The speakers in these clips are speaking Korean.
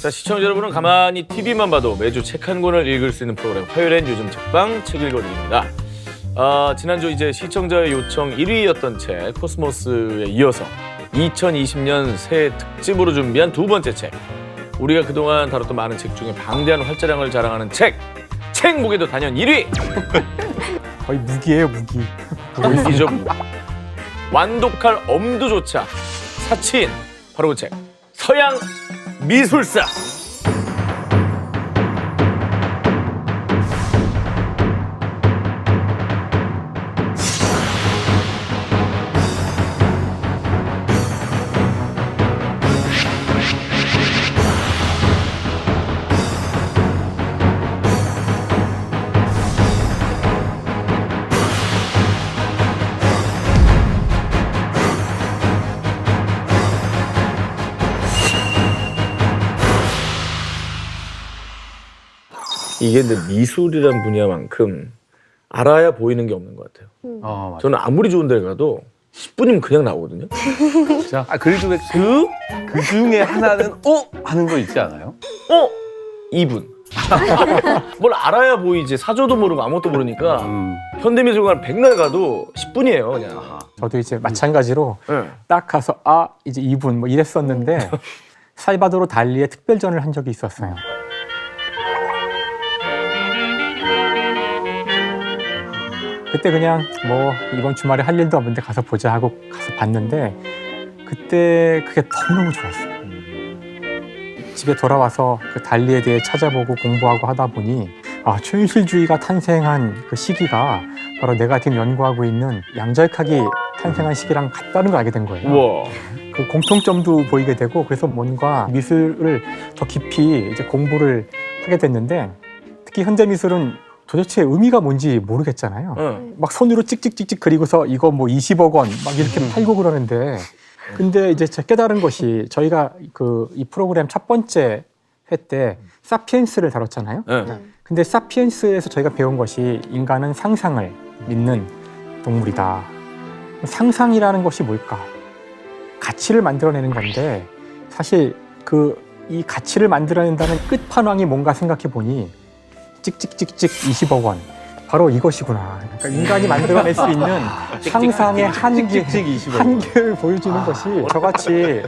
자, 시청자 여러분은 가만히 TV만 봐도 매주 책 한 권을 읽을 수 있는 프로그램 화요일엔 요즘 책방 책 읽어드립니다. 지난주 이제 시청자의 요청 1위였던 책 코스모스에 이어서 2020년 새해 특집으로 준비한 두 번째 책. 우리가 그동안 다뤘던 많은 책 중에 방대한 활자량을 자랑하는 책 무게도 단연 1위! 거의 무기예요, 무기. 무기죠, 무기. 완독할 엄두조차 사치인 바로 그 책 서양 미술사. 이게 근데 미술이란 분야만큼 알아야 보이는 게 없는 것 같아요. 맞아. 저는 아무리 좋은 데를 가도 10분이면 그냥 나오거든요. 진짜. 그래도 왜 그 중에 하나는 하는 거 있지 않아요? 2분. 뭘 알아야 보이지. 사조도 모르고 아무것도 모르니까 현대미술관 백날 가도 10분이에요, 그냥. 저도 이제 마찬가지로 네. 딱 가서 이제 2분 뭐 이랬었는데 살바도르 달리의 특별전을 한 적이 있었어요. 그때 그냥 뭐 이번 주말에 할 일도 없는데 가서 보자 하고 가서 봤는데 그때 그게 너무너무 좋았어요. 집에 돌아와서 그 달리에 대해 찾아보고 공부하고 하다 보니 초현실주의가 탄생한 그 시기가 바로 내가 지금 연구하고 있는 양자역학이 탄생한 시기랑 같다는 걸 알게 된 거예요. 우와. 그 공통점도 보이게 되고 그래서 뭔가 미술을 더 깊이 이제 공부를 하게 됐는데 특히 현대미술은 도대체 의미가 뭔지 모르겠잖아요. 응. 막 손으로 찍찍찍찍 그리고서 이거 뭐 20억 원 막 이렇게 팔고 그러는데 근데 이제 제가 깨달은 것이 저희가 이 프로그램 첫 번째 회 때 사피엔스를 다뤘잖아요. 응. 근데 사피엔스에서 저희가 배운 것이 인간은 상상을 믿는 동물이다. 상상이라는 것이 뭘까? 가치를 만들어내는 건데 사실 이 가치를 만들어낸다는 끝판왕이 뭔가 생각해 보니 찍찍찍찍 20억 원. 바로 이것이구나. 그러니까 인간이 만들어낼 수 있는 상상의 한계를 보여주는 것이 저같이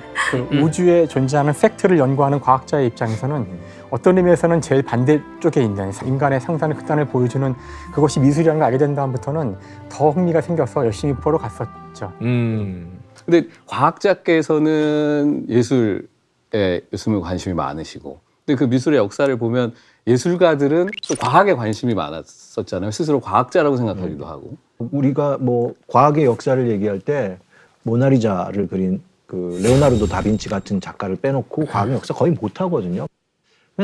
우주에 존재하는 팩트를 연구하는 과학자의 입장에서는 어떤 의미에서는 제일 반대쪽에 있는 인간의 상상의 극단을 보여주는 그것이 미술이라는 걸 알게 된 다음부터는 더 흥미가 생겨서 열심히 보러 갔었죠. 근데 과학자께서는 예술에 요즘에 관심이 많으시고 근데 그 미술의 역사를 보면 예술가들은 또 과학에 관심이 많았었잖아요. 스스로 과학자라고 생각하기도 하고. 우리가 뭐 과학의 역사를 얘기할 때 모나리자를 그린 그 레오나르도 다빈치 같은 작가를 빼놓고 과학의 역사 거의 못 하거든요.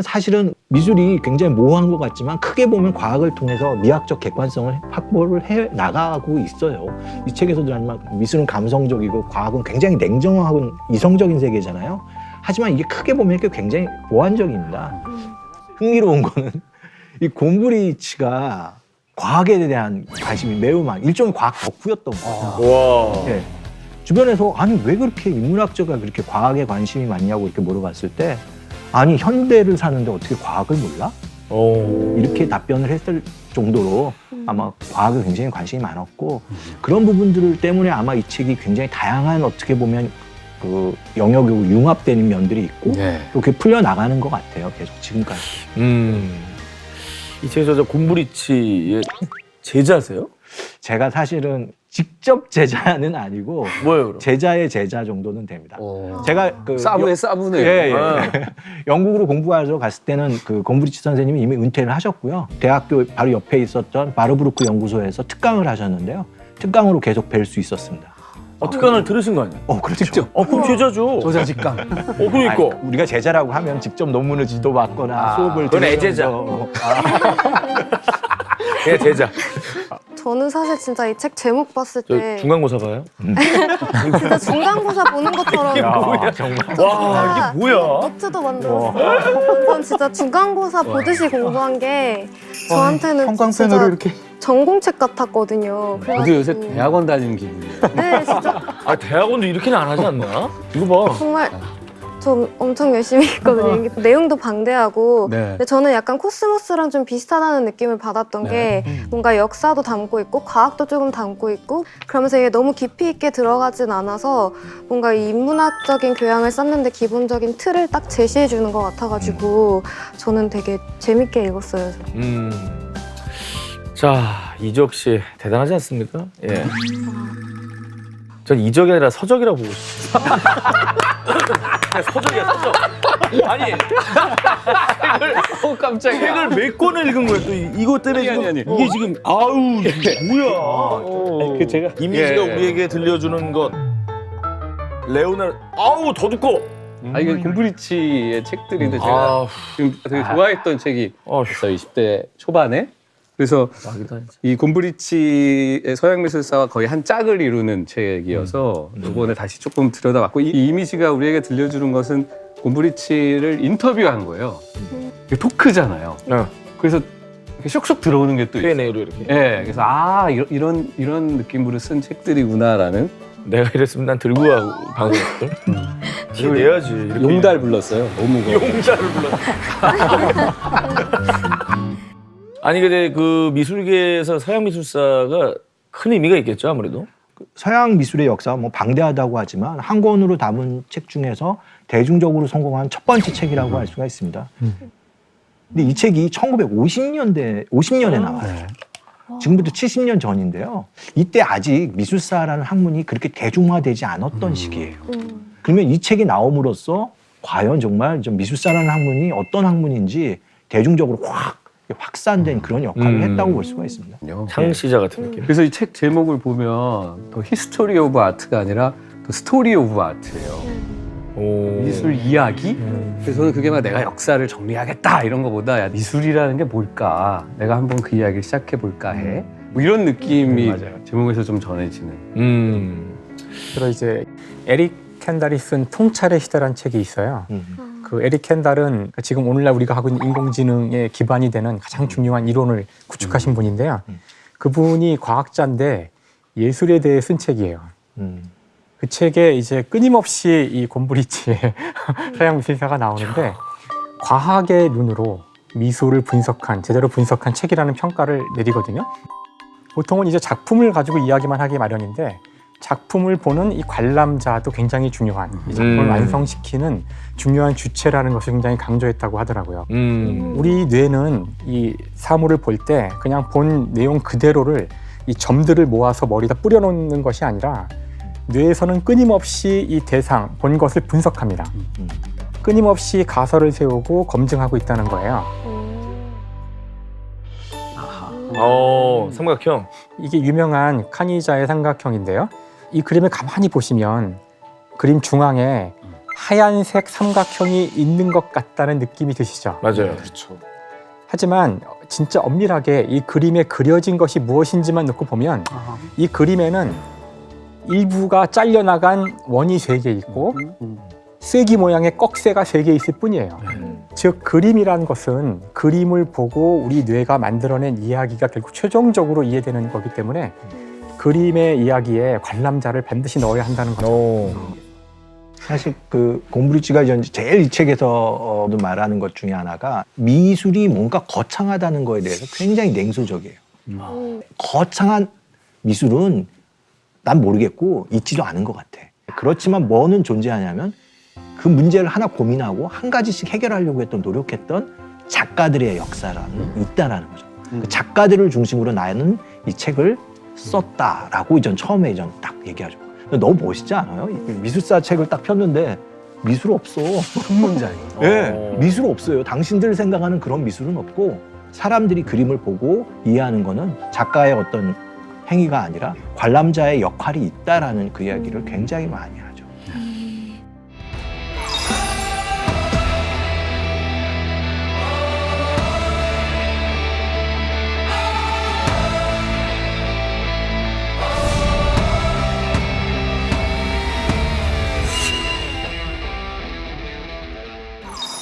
사실은 미술이 굉장히 모호한 것 같지만 크게 보면 과학을 통해서 미학적 객관성을 확보를 해 나가고 있어요. 이 책에서도 하지만 미술은 감성적이고 과학은 굉장히 냉정하고 이성적인 세계잖아요. 하지만 이게 크게 보면 이게 굉장히 보완적입니다. 흥미로운 거는 이 곰브리치가 과학에 대한 관심이 매우 일종의 과학 덕후였던 거예요. 와. 예. 주변에서 아니 왜 그렇게 인문학자가 그렇게 과학에 관심이 많냐고 이렇게 물어봤을 때 아니 현대를 사는데 어떻게 과학을 몰라? 이렇게 답변을 했을 정도로 아마 과학에 굉장히 관심이 많았고 그런 부분들 때문에 아마 이 책이 굉장히 다양한 어떻게 보면 그 영역으로 융합되는 면들이 있고 그렇게 풀려나가는 것 같아요. 계속 지금까지. 이 책에서 곰브리치의 제자세요? 제가 사실은 직접 제자는 아니고 뭐예요, 그럼? 제자의 제자 정도는 됩니다. 제가 사부네. 예. 영국으로 공부하러 갔을 때는 그 곰브리치 선생님이 이미 은퇴를 하셨고요. 대학교 바로 옆에 있었던 바르브루크 연구소에서 특강을 하셨는데요. 특강으로 계속 뵐 수 있었습니다. 특강을 들으신 거 아니에요? 그렇죠. 직접. 그럼 제자죠. 저자직강. 그러니까. 우리가 제자라고 하면 직접 논문을 지도받거나 수업을 그건 애제자. 그냥 제자. 저는 사실 진짜 이 책 제목 봤을 때 중간고사 봐요? 진짜 중간고사 보는 것처럼 뭐야? 정말. 와, 이게 뭐야? 노트도 만들었어요. 전 진짜 중간고사 보듯이 공부한 게 저한테는 형광펜으로 진짜 이렇게 전공책 같았거든요. 저도 요새 대학원 다니는 기분이에요. 네, 진짜 대학원도 이렇게는 안 하지 않나? 이거 봐. 정말 저 엄청 열심히 했거든요. 내용도 방대하고. 네. 근데 저는 약간 코스모스랑 좀 비슷하다는 느낌을 받았던 네. 게 뭔가 역사도 담고 있고 과학도 조금 담고 있고 그러면서 이게 너무 깊이 있게 들어가진 않아서 뭔가 이 인문학적인 교양을 쌓는데 기본적인 틀을 딱 제시해 주는 것 같아가지고 저는 되게 재밌게 읽었어요. 자, 이적 씨 대단하지 않습니까? 예. 전 이적이 아니라 서적이라고 보고 싶어요. 서적이야, 서적. 아니, 깜짝이야. 책을 몇 권을 읽은 거예요. 또 이것 때문에 아니. 지금 이게 지금 아우 이게 뭐야? 그 제가 이미지가 우리에게 들려주는 것. 레오나르 아우 더 두꺼워. 이게 곰브리치의 책들인데 제가 아, 지금 되게 좋아했던 책이 있어요. 20대 초반에. 그래서 이 곰브리치의 서양 미술사와 거의 한 짝을 이루는 책이어서 이번에 다시 조금 들여다봤고 이 이미지가 우리에게 들려주는 것은 곰브리치를 인터뷰한 거예요. 이게 토크잖아요. 그래서 이렇게 쏙쏙 들어오는 게 또 있어요. Q&A로 이렇게. 예, 그래서 이런 느낌으로 쓴 책들이구나라는. 내가 이랬으면 난 들고 가고 방송했을. 티 내야지. 이렇게. 용달 불렀어요. 너무 무거워. 용자를 불러. 아니 근데 그 미술계에서 서양 미술사가 큰 의미가 있겠죠 아무래도. 서양 미술의 역사 뭐 방대하다고 하지만 한 권으로 담은 책 중에서 대중적으로 성공한 첫 번째 책이라고 할 수가 있습니다. 근데 이 책이 50년에 나와요. 지금부터 70년 전인데요. 이때 아직 미술사라는 학문이 그렇게 대중화되지 않았던 시기예요. 그러면 이 책이 나옴으로써 과연 정말 좀 미술사라는 학문이 어떤 학문인지 대중적으로 확산된 그런 역할을 했다고 볼 수가 있습니다. 창시자 같은 느낌. 그래서 이 책 제목을 보면 더 히스토리 오브 아트가 아니라 더 스토리 오브 아트예요. 오. 미술 이야기? 그래서 저는 그게 막 내가 역사를 정리하겠다 이런 거보다 야, 미술이라는 게 뭘까? 내가 한번 그 이야기를 시작해 볼까 해. 뭐 이런 느낌이 맞아요. 제목에서 좀 전해지는. 그리고 이제 에릭 캔달이 쓴 통찰의 시대라는 책이 있어요. 그 에릭 캔달은 지금 오늘날 우리가 하고 있는 인공지능의 기반이 되는 가장 중요한 이론을 구축하신 분인데요. 그분이 과학자인데 예술에 대해 쓴 책이에요. 그 책에 이제 끊임없이 이 곰브리치의 서양 미술사가 나오는데 과학의 눈으로 미술을 제대로 분석한 책이라는 평가를 내리거든요. 보통은 이제 작품을 가지고 이야기만 하기 마련인데 작품을 보는 이 관람자도 굉장히 중요한 이 작품을 완성시키는 중요한 주체라는 것을 굉장히 강조했다고 하더라고요. 우리 뇌는 이 사물을 볼 때 그냥 본 내용 그대로를 이 점들을 모아서 머리에다 뿌려놓는 것이 아니라 뇌에서는 끊임없이 이 대상, 본 것을 분석합니다. 끊임없이 가설을 세우고 검증하고 있다는 거예요. 삼각형. 이게 유명한 카니자의 삼각형인데요. 이 그림을 가만히 보시면 그림 중앙에 하얀색 삼각형이 있는 것 같다는 느낌이 드시죠? 맞아요. 그렇죠. 하지만 진짜 엄밀하게 이 그림에 그려진 것이 무엇인지만 놓고 보면 이 그림에는 일부가 잘려나간 원이 3개 있고 쐐기 모양의 꺽쇠가 3개 있을 뿐이에요. 즉 그림이라는 것은 그림을 보고 우리 뇌가 만들어낸 이야기가 결국 최종적으로 이해되는 거기 때문에 그림의 이야기에 관람자를 반드시 넣어야 한다는 거죠. 사실 그 곰브리치가 이제 제일 이 책에서도 말하는 것 중에 하나가 미술이 뭔가 거창하다는 거에 대해서 굉장히 냉소적이에요. 거창한 미술은 난 모르겠고 있지도 않은 것 같아. 그렇지만 뭐는 존재하냐면 그 문제를 하나 고민하고 한 가지씩 해결하려고 노력했던 작가들의 역사라는 있다라는 거죠. 그 작가들을 중심으로 나는 이 책을 썼다라고 이전 처음에 딱 얘기하죠. 너무 멋있지 않아요? 미술사 책을 딱 폈는데 미술 없어. 학문자예요. 네, 미술 없어요. 당신들 생각하는 그런 미술은 없고 사람들이 그림을 보고 이해하는 거는 작가의 어떤 행위가 아니라 관람자의 역할이 있다라는 그 이야기를 굉장히 많이 해요.